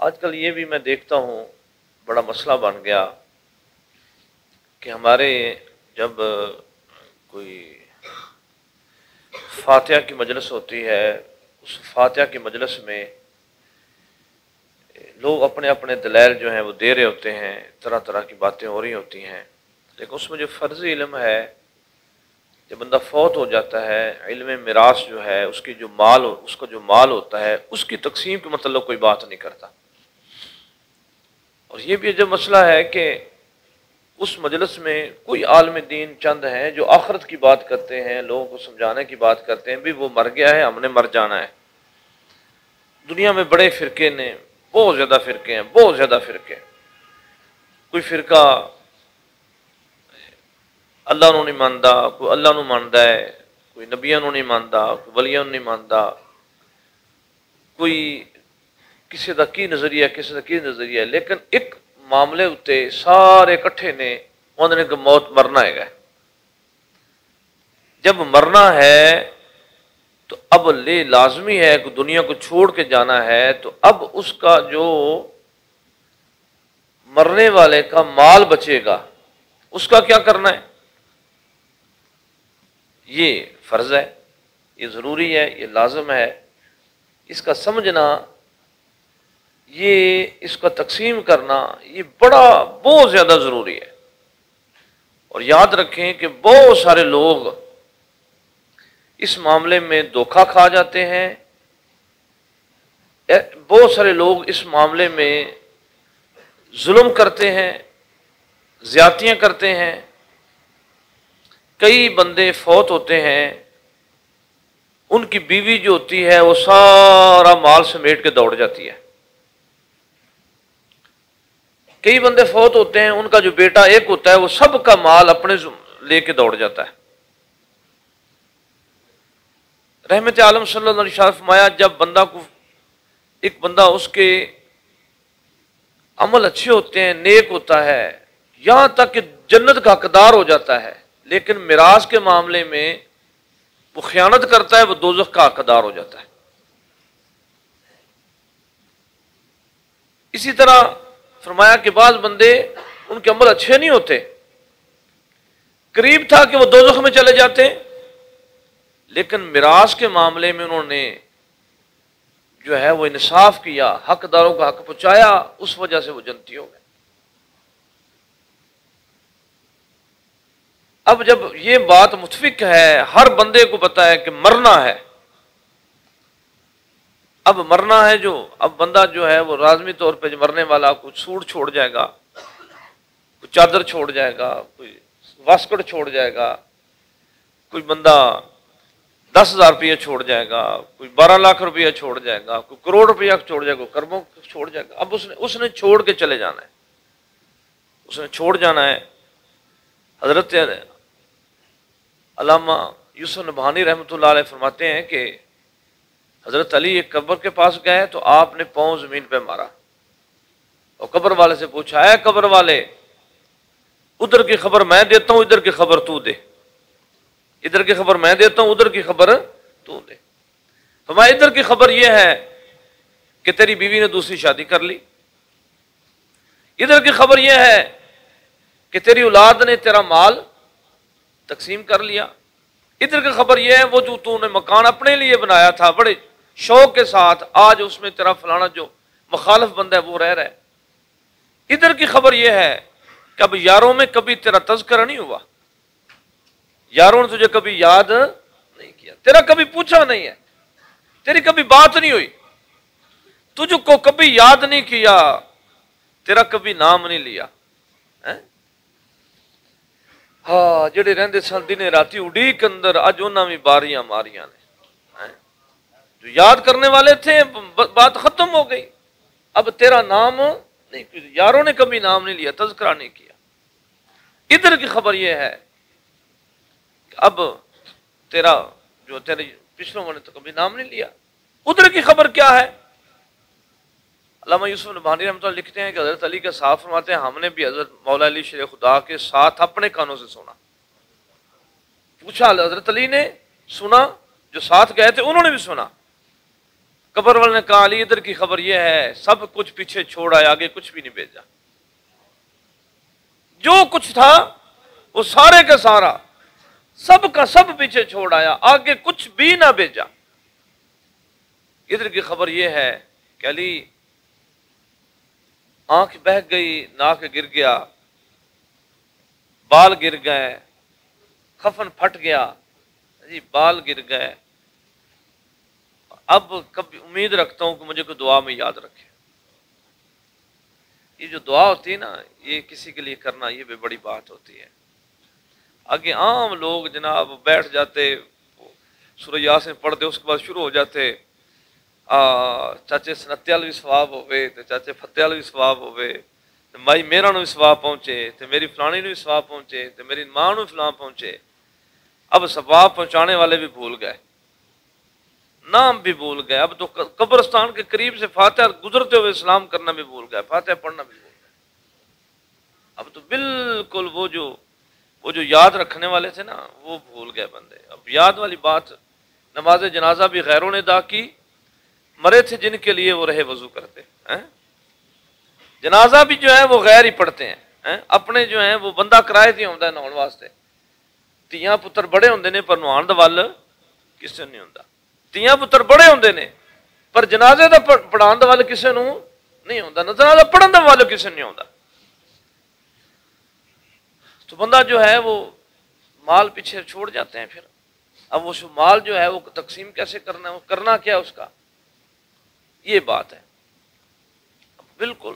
آج کل یہ بھی میں دیکھتا ہوں بڑا مسئلہ بن گیا کہ ہمارے جب کوئی فاتحہ کی مجلس ہوتی ہے، اس فاتحہ کی مجلس میں لوگ اپنے اپنے دلائل جو ہیں وہ دے رہے ہوتے ہیں، طرح طرح کی باتیں ہو رہی ہوتی ہیں، لیکن اس میں جو فرضی علم ہے، جب بندہ فوت ہو جاتا ہے، علم میراث جو ہے اس کا جو مال ہوتا ہے اس کی تقسیم کے متعلق کوئی بات نہیں کرتا۔ اور یہ بھی جو مسئلہ ہے کہ اس مجلس میں کوئی عالم دین چند ہیں جو آخرت کی بات کرتے ہیں، لوگوں کو سمجھانے کی بات کرتے ہیں، بھی وہ مر گیا ہے، ہم نے مر جانا ہے۔ دنیا میں بڑے فرقے نے، بہت زیادہ فرقے ہیں، بہت زیادہ فرقے ہیں۔ کوئی فرقہ اللہ نو نہیں مانتا، کوئی اللہ نو مانتا ہے، کوئی نبیوں نو نہیں مانتا، کوئی ولیوں نو نہیں مانتا، کوئی کسی دا کی نظریہ، کسی دا کی نظریہ، لیکن ایک معاملے اتے سارے کٹھے نے انہوں نے کہ موت مرنا ہے۔ جب مرنا ہے تو اب لازمی ہے کہ دنیا کو چھوڑ کے جانا ہے، تو اب اس کا جو مرنے والے کا مال بچے گا اس کا کیا کرنا ہے؟ یہ فرض ہے، یہ ضروری ہے، یہ لازم ہے۔ اس کا سمجھنا، یہ اس کا تقسیم کرنا، یہ بہت زیادہ ضروری ہے۔ اور یاد رکھیں کہ بہت سارے لوگ اس معاملے میں دھوکہ کھا جاتے ہیں، بہت سارے لوگ اس معاملے میں ظلم کرتے ہیں، زیادتیاں کرتے ہیں۔ کئی بندے فوت ہوتے ہیں، ان کی بیوی جو ہوتی ہے وہ سارا مال سمیٹ کے دوڑ جاتی ہے۔ کئی بندے فوت ہوتے ہیں، ان کا جو بیٹا ایک ہوتا ہے وہ سب کا مال اپنے لے کے دوڑ جاتا ہے۔ رحمت عالم صلی اللہ علیہ وسلم فرمایا، جب ایک بندہ اس کے عمل اچھے ہوتے ہیں، نیک ہوتا ہے، یہاں تک کہ جنت کا حقدار ہو جاتا ہے، لیکن میراث کے معاملے میں وہ خیانت کرتا ہے، وہ دوزخ کا حقدار ہو جاتا ہے۔ اسی طرح فرمایا کہ بعض بندے ان کے عمل اچھے نہیں ہوتے، قریب تھا کہ وہ دوزخ میں چلے جاتے، لیکن میراث کے معاملے میں انہوں نے جو ہے وہ انصاف کیا، حقداروں کا حق پہنچایا، اس وجہ سے وہ جنتی ہو گئے۔ اب جب یہ بات متفق ہے، ہر بندے کو پتا ہے کہ مرنا ہے، اب مرنا ہے، اب بندہ جو ہے وہ لازمی طور پہ مرنے والا کوئی سوٹ چھوڑ جائے گا، کوئی چادر چھوڑ جائے گا، کوئی واسکٹ چھوڑ جائے گا، کوئی بندہ 10,000 روپیہ چھوڑ جائے گا، کوئی 12 لاکھ روپیہ چھوڑ جائے گا، کوئی کروڑ روپیہ چھوڑ جائے گا، کوئی کربوں چھوڑ جائے گا۔ اب اس نے چھوڑ کے چلے جانا ہے، اس نے چھوڑ جانا ہے۔ حضرت علامہ یوسف نبہانی رحمۃ اللہ علیہ فرماتے ہیں کہ حضرت علی ایک قبر کے پاس گئے تو آپ نے پاؤں زمین پہ مارا اور قبر والے سے پوچھا، اے قبر والے، ادھر کی خبر میں دیتا ہوں، ادھر کی خبر تو دے، ادھر کی خبر میں دیتا ہوں، ادھر کی خبر تو دے۔ فرمایا ادھر کی خبر یہ ہے کہ تیری بیوی نے دوسری شادی کر لی، ادھر کی خبر یہ ہے کہ تیری اولاد نے تیرا مال تقسیم کر لیا، ادھر کی خبر یہ ہے وہ جو تو نے مکان اپنے لیے بنایا تھا بڑے شوق کے ساتھ، آج اس میں تیرا فلانا جو مخالف بندہ ہے وہ رہ رہا ہے۔ ادھر کی خبر یہ ہے کہ اب یاروں میں کبھی تیرا تذکرہ نہیں ہوا، یاروں نے تجھے کبھی یاد نہیں کیا، تیرا کبھی پوچھا نہیں ہے، تیری کبھی بات نہیں ہوئی، تجھ کو کبھی یاد نہیں کیا، تیرا کبھی نام نہیں لیا۔ ہاں جڑے رہندے سن دن راتی اڈیک اندر، اج انہاں بھی باریاں ماریاں نے، جو یاد کرنے والے تھے بات ختم ہو گئی، اب تیرا نام نہیں، یاروں نے کبھی نام نہیں لیا، تذکرہ نہیں کیا۔ ادھر کی خبر یہ ہے کہ اب تیرا جو تیرے پچھلوں نے تو کبھی نام نہیں لیا۔ ادھر کی خبر کیا ہے؟ علامہ یوسف نبہانی رحمۃ اللہ لکھتے ہیں کہ حضرت علی کے صاحب فرماتے ہیں، ہم نے بھی حضرت مولا علی شیر خدا کے ساتھ اپنے کانوں سے سنا۔ پوچھا حضرت علی نے، سنا، جو ساتھ گئے تھے انہوں نے بھی سنا۔ قبر والے نے کہا علی ادھر کی خبر یہ ہے سب کچھ پیچھے چھوڑ آیا، آگے کچھ بھی نہیں بھیجا، جو کچھ تھا وہ سارے کا سارا سب کا سب پیچھے چھوڑ آیا، آگے کچھ بھی نہ بھیجا۔ ادھر کی خبر یہ ہے کہ علی آنکھ بہہ گئی، ناک گر گیا، بال گر گئے، کفن پھٹ گیا، جی بال گر گئے، اب کبھی امید رکھتا ہوں کہ مجھے کوئی دعا میں یاد رکھے۔ یہ جو دعا ہوتی ہے نا، یہ کسی کے لیے کرنا یہ بھی بڑی بات ہوتی ہے۔ آگے عام لوگ جناب بیٹھ جاتے، سورہ یاسین پڑھتے، اس کے بعد شروع ہو جاتے، چاچے سنتے والا بھی ثواب ہوئے تو چاچے فتح والا بھی ثواب ہوئے، مائی میرا نو بھی ثواب پہنچے تو میری فلانی نو بھی ثواب پہنچے تو میری ماں نو فلاں پہنچے۔ اب ثواب پہنچانے والے بھی بھول گئے، نام بھی بھول گئے، اب تو قبرستان کے قریب سے فاتحہ گزرتے ہوئے اسلام کرنا بھی بھول گئے، فاتحہ پڑھنا بھی بھول گئے۔ اب تو بالکل وہ جو یاد رکھنے والے تھے نا وہ بھول گئے بندے۔ اب یاد والی بات، نماز جنازہ بھی غیروں نے ادا کی، مرے تھے جن کے لیے وہ رہے وضو کرتے ہیں۔ جنازہ بھی جو ہے وہ غیر ہی پڑھتے ہیں، اپنے جو ہیں وہ بندہ کرائے دیا ہوتا ہے نہاؤن واسطے، تیاں پتر بڑے ہوندے نے پر نہاؤن دا ول کسے نہیں ہوندا، تیاں پتر بڑے ہوندے نے پر جنازے دا پڑھان دا ول کسے نوں نہیں ہوندا، جنازہ پڑھن دا ول کسے نہیں ہوندا۔ تو بندہ جو ہے وہ مال پیچھے چھوڑ جاتے ہیں، پھر اب وہ مال جو ہے وہ تقسیم کیسے کرنا ہے، وہ کرنا کیا اس کا، یہ بات ہے بالکل۔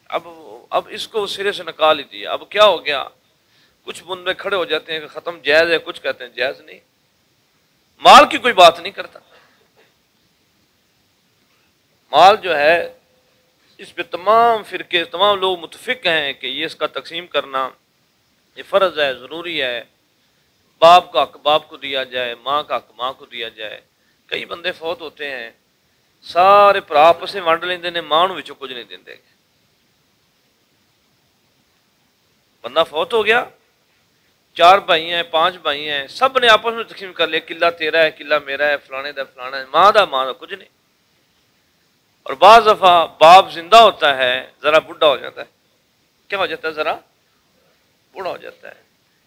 اب اس کو سرے سے نکال ہی دیا۔ اب کیا ہو گیا، کچھ بندے کھڑے ہو جاتے ہیں کہ ختم جائز ہے، کچھ کہتے ہیں جائز نہیں، مال کی کوئی بات نہیں کرتا۔ مال جو ہے اس پہ تمام فرقے، تمام لوگ متفق ہیں کہ یہ اس کا تقسیم کرنا یہ فرض ہے، ضروری ہے، باپ کا حق باپ کو دیا جائے، ماں کا حق ماں کو دیا جائے۔ کئی بندے فوت ہوتے ہیں سارے پر آپس میں ونڈ لیندے نے، ماں نوں وچوں کچھ نہیں دیندے۔ بندہ فوت ہو گیا، 4 بھائی ہیں 5 بھائی ہیں، سب نے آپس میں تقسیم کر لیا، قلعہ تیرا ہے، قلعہ میرا ہے، فلانے دا فلانا ہے، ماں دا کچھ نہیں۔ اور بعض دفعہ باپ زندہ ہوتا ہے، ذرا بڈھا ہو جاتا ہے، کیا ہو جاتا ہے، ذرا بوڑھا ہو جاتا ہے۔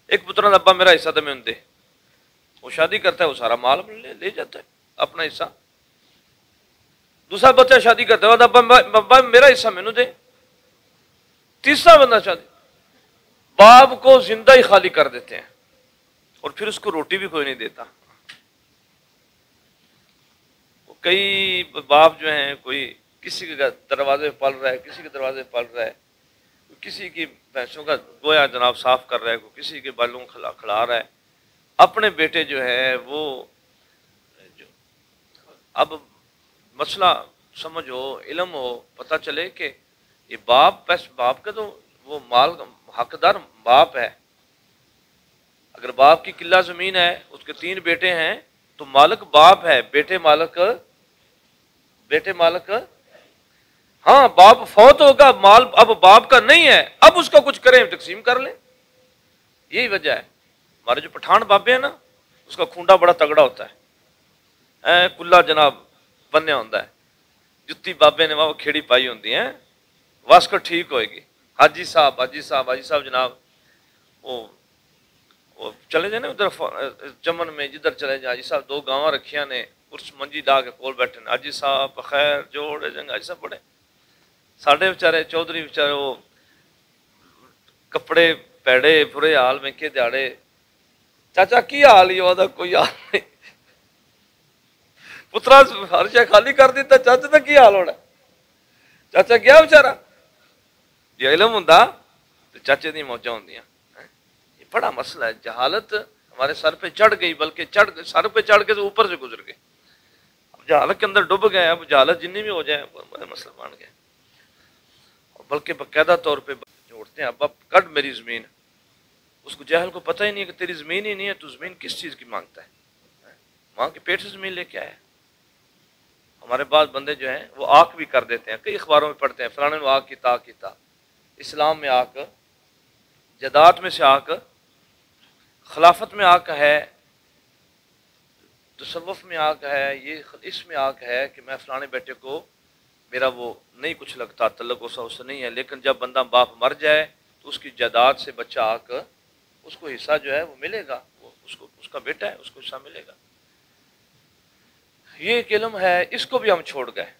ایک پتر نے ابا میرا حصہ تو میں دے، وہ شادی کرتا ہے، وہ سارا مال لے جاتا ہے اپنا حصہ۔ دوسرا بچہ شادی کرتا ہے، ابا میرا حصہ مینوں دے۔ تیسرا بندہ شادی، باپ کو زندہ ہی خالی کر دیتے ہیں اور پھر اس کو روٹی بھی کوئی نہیں دیتا۔ کئی باپ جو ہیں، کوئی کسی کے دروازے پل رہا ہے، کسی کے دروازے پل رہا ہے، کسی کی بھینسوں کا گویا جناب صاف کر رہا ہے، کوئی کسی کے بالوں کھڑا رہا ہے، اپنے بیٹے جو ہے وہ اب مسئلہ سمجھ ہو، علم ہو، پتہ چلے کہ یہ باپ کا تو وہ مال حقدار باپ ہے۔ اگر باپ کی قلعہ زمین ہے، اس کے 3 بیٹے ہیں تو مالک باپ ہے، بیٹے مالک ہاں باپ فوت ہوگا، مال اب باپ کا نہیں ہے، اب اس کا کچھ کریں تقسیم کر لیں، یہی وجہ ہے۔ ہمارے جو پٹھان بابے ہیں نا، اس کا کھونڈا بڑا تگڑا ہوتا ہے، کلا جناب بنیا ہوتا ہے، جتی بابے نے وہ کھیڑی پائی ہوتی ہیں، واسکر ٹھیک ہوئے گی۔ حاجی صاحب جناب وہ چلے جائیں نا ادھر چمن میں، جدھر چلے جائیں، حاجی صاحب 2 گاواں رکھیاں نے، اس منجی ڈا کے کول بیٹھے، حاجی صاحب خیر جوڑے جنگ، حاجی صاحب بڑے ساڈے بیچارے چودھری بیچارے وہ کپڑے پیڑے برے حال میں کے دیاڑے، چاچا کی حال ہی وہ کوئی حال نہیں، پترا ہر شے خالی کر دیتا، چاچا کا کی حال ہونا، چاچا گیا بیچارا، جی علم ہوں تو چاچے دی موجاں ہوندیاں۔ یہ بڑا مسئلہ ہے، جہالت ہمارے سر پہ چڑھ گئی، بلکہ سر پہ چڑھ کے تو اوپر سے گزر گئی، اب جہالت کے اندر ڈوب گئے، اب جہالت جتنی بھی ہو جائے بڑے مسئلہ بن گئے، بلکہ باقاعدہ طور پہ جوڑتے ہیں، اب کٹ میری زمین، اس کو جاہل کو پتہ ہی نہیں کہ تیری زمین ہی نہیں ہے، تو زمین کس چیز کی مانگتا ہے، ماں کے پیٹ سے زمین لے کے آیا ہے۔ ہمارے بعض بندے جو ہیں وہ آنکھ بھی کر دیتے ہیں، کئی اخباروں میں پڑھتے ہیں فلانے نے آنکھ کیتا، اسلام میں آنکھ، جداد میں سے آنکھ، خلافت میں آنکھ ہے تصوف میں آ کے ہے، یہ اس میں آ کے ہے کہ میں فلانے بیٹے کو میرا وہ نہیں کچھ لگتا، تعلق اس سے نہیں ہے، لیکن جب بندہ باپ مر جائے تو اس کی جائیداد سے بچہ آ کر اس کو حصہ جو ہے وہ ملے گا، وہ اس کا بیٹا ہے، اس کو حصہ ملے گا۔ یہ ایک علم ہے، اس کو بھی ہم چھوڑ گئے۔